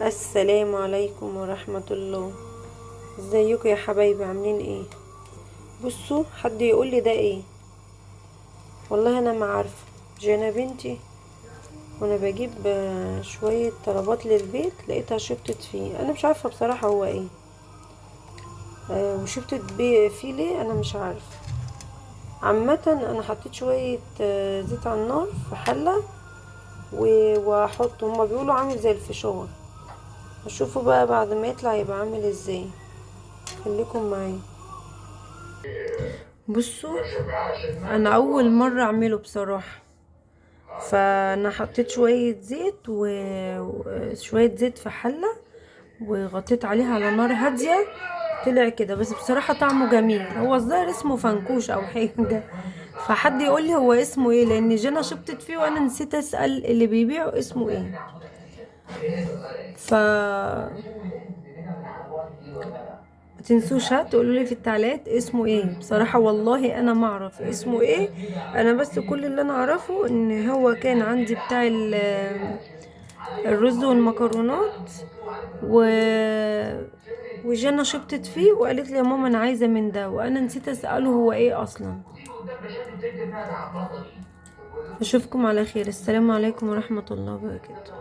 السلام عليكم ورحمة الله. ازيكم يا حبايبي، عاملين ايه؟ بصوا، حد يقول لي ده ايه؟ والله انا ما عارفه. جانا بنتي وانا بجيب شوية طلبات للبيت، لقيتها شبطت فيه. انا مش عارفة بصراحة هو ايه. وشبطت بيه فيه ليه انا مش عارفة. عامة انا حطيت شوية زيت على النار في حلة واحط. هما بيقولوا عامل زي الفشار. هشوفوا بقى بعد ما يطلع يبقى عامل ازاي. خليكم معايا. بصوا، انا اول مره اعمله بصراحه. فانا حطيت شويه زيت وشويه زيت في حله، وغطيت عليها على نار هاديه. طلع كده، بس بصراحه طعمه جميل. هو الظاهر اسمه فنكوش او حاجه. فحد يقول لي هو اسمه ايه، لان جينا شبطت فيه وانا نسيت اسال اللي بيبيعه اسمه ايه. ف ما تنسوش تقولوا لي في التعليقات اسمه ايه. بصراحة والله انا ما اعرف اسمه ايه. انا بس كل اللي انا اعرفه ان هو كان عندي بتاع الرز والمكرونات و وجانا شبطت فيه وقالت لي يا ماما انا عايزة من ده، وانا نسيت اسأله هو ايه اصلا. اشوفكم على خير. السلام عليكم ورحمة الله وبركاته.